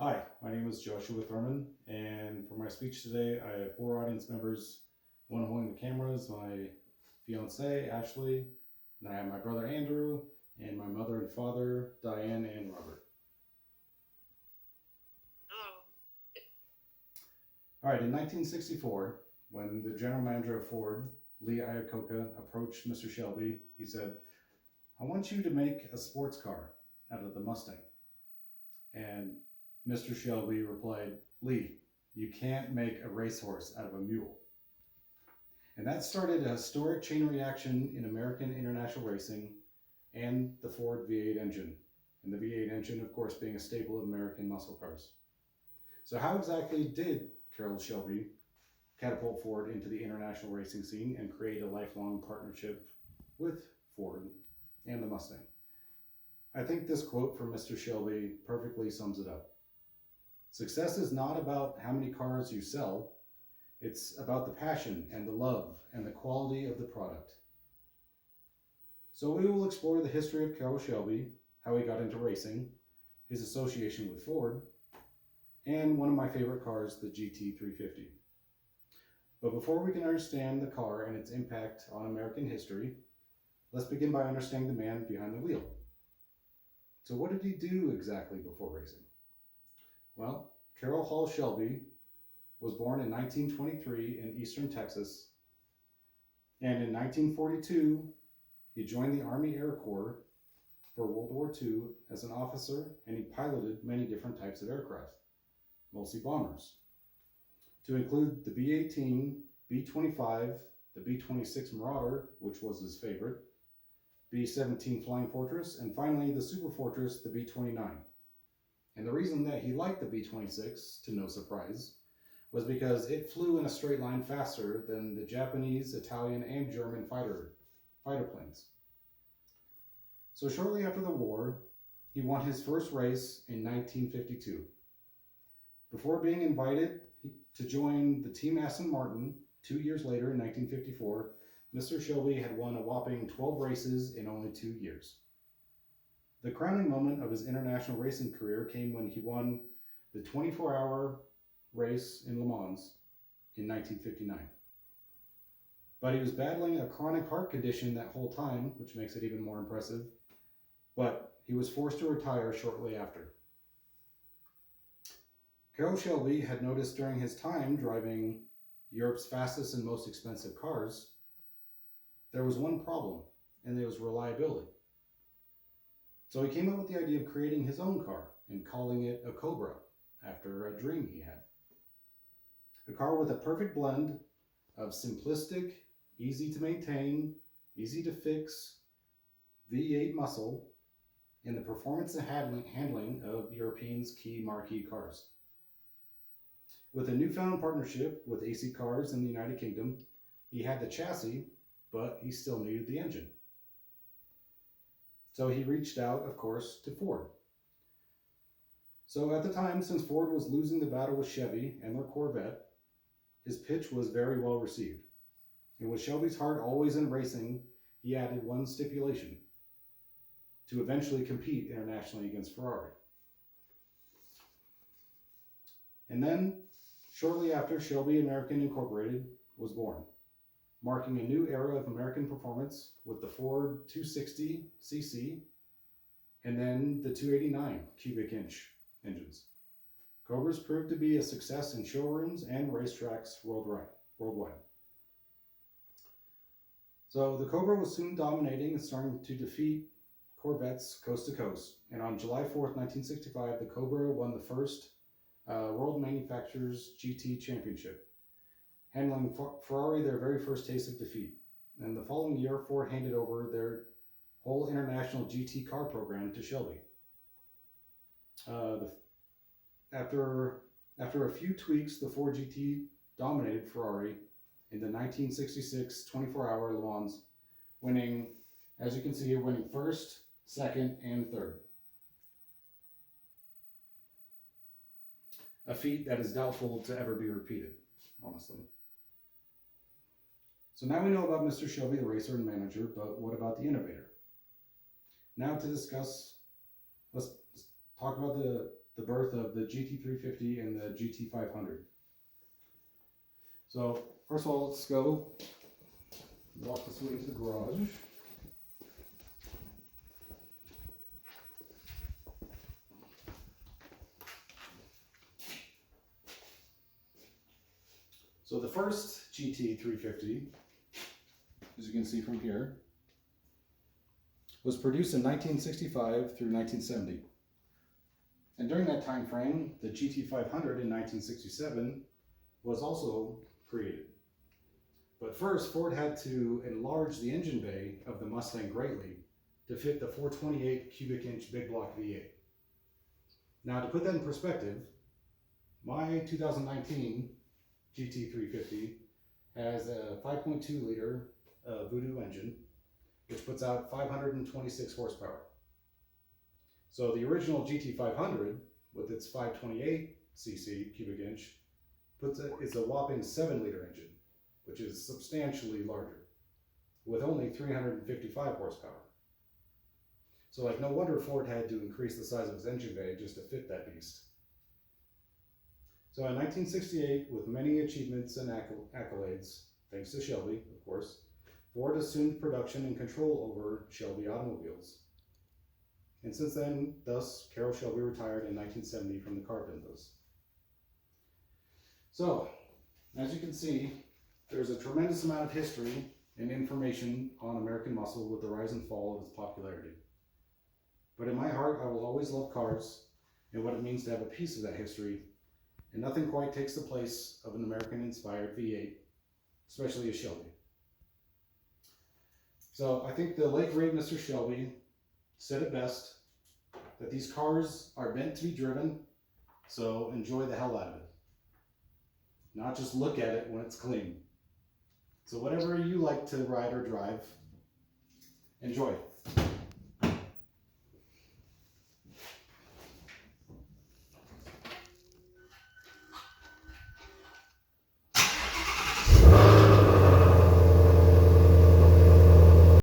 Hi, my name is Joshua Thurman, and for my speech today, I have four audience members, one holding the cameras, my fiance, Ashley, and I have my brother Andrew, and my mother and father, Diane and Robert. Hello. All right, in 1964, when the general manager of Ford, Lee Iacocca, approached Mr. Shelby, he said, I want you to make a sports car out of the Mustang. And Mr. Shelby replied, Lee, you can't make a racehorse out of a mule. And that started a historic chain reaction in American international racing and the Ford V8 engine. And the V8 engine, of course, being a staple of American muscle cars. So, how exactly did Carroll Shelby catapult Ford into the international racing scene and create a lifelong partnership with Ford and the Mustang? I think this quote from Mr. Shelby perfectly sums it up. Success is not about how many cars you sell, it's about the passion and the love and the quality of the product. So we will explore the history of Carroll Shelby, how he got into racing, his association with Ford, and one of my favorite cars, the GT350. But before we can understand the car and its impact on American history, let's begin by understanding the man behind the wheel. So what did he do exactly before racing? Well, Carroll Hall Shelby was born in 1923 in eastern Texas, and in 1942 he joined the Army Air Corps for World War II as an officer, and he piloted many different types of aircraft, mostly bombers, to include the B-18, B-25, the B-26 Marauder, which was his favorite, B-17 Flying Fortress, and finally the Super Fortress, the B-29. And the reason that he liked the B-26, to no surprise, was because it flew in a straight line faster than the Japanese, Italian, and German fighter planes. So shortly after the war, he won his first race in 1952. Before being invited to join the Team Aston Martin 2 years later in 1954, Mr. Shelby had won a whopping 12 races in only 2 years. The crowning moment of his international racing career came when he won the 24-hour race in Le Mans in 1959. But he was battling a chronic heart condition that whole time, which makes it even more impressive. But he was forced to retire shortly after. Carroll Shelby had noticed during his time driving Europe's fastest and most expensive cars, there was one problem, and it was reliability. So he came up with the idea of creating his own car and calling it a Cobra, after a dream he had. A car with a perfect blend of simplistic, easy to maintain, easy to fix V8 muscle, and the performance and handling of Europeans' key marquee cars. With a newfound partnership with AC Cars in the United Kingdom, he had the chassis, but he still needed the engine. So he reached out, of course, to Ford. So at the time, since Ford was losing the battle with Chevy and their Corvette, his pitch was very well received. And with Shelby's heart always in racing, he added one stipulation: to eventually compete internationally against Ferrari. And then, shortly after, Shelby American Incorporated was born, marking a new era of American performance with the Ford 260cc and then the 289 cubic inch engines. Cobras proved to be a success in showrooms and racetracks worldwide. So the Cobra was soon dominating and starting to defeat Corvettes coast to coast. And on July 4th, 1965, the Cobra won the first World Manufacturers GT Championship, handling Ferrari their very first taste of defeat. And the following year, Ford handed over their whole international GT car program to Shelby. After a few tweaks, the Ford GT dominated Ferrari in the 1966 24-hour Le Mans, winning, as you can see here, winning first, second, and third. A feat that is doubtful to ever be repeated, honestly. So now we know about Mr. Shelby, the racer and manager, but what about the innovator? Now to discuss, let's talk about the the birth of the GT350 and the GT500. So first of all, let's go walk this way to the garage. So the first GT350, as you can see from here, was produced in 1965 through 1970. And during that time frame, the GT500 in 1967 was also created. But first, Ford had to enlarge the engine bay of the Mustang greatly to fit the 428 cubic inch big block V8. Now, to put that in perspective, my 2019 GT350 has a 5.2 liter Voodoo engine, which puts out 526 horsepower. So the original GT500, with its 528 cc cubic inch, is a whopping 7 liter engine, which is substantially larger, with only 355 horsepower. So like, no wonder Ford had to increase the size of its engine bay just to fit that beast. So in 1968, with many achievements and accolades, thanks to Shelby, of course, Ford assumed production and control over Shelby automobiles. And since then, thus, Carroll Shelby retired in 1970 from the car business. So, as you can see, there's a tremendous amount of history and information on American muscle with the rise and fall of its popularity. But in my heart, I will always love cars and what it means to have a piece of that history, and nothing quite takes the place of an American-inspired V8, especially a Shelby. So I think the late great Mr. Shelby said it best, that these cars are meant to be driven, so enjoy the hell out of it. Not just look at it when it's clean. So whatever you like to ride or drive, enjoy.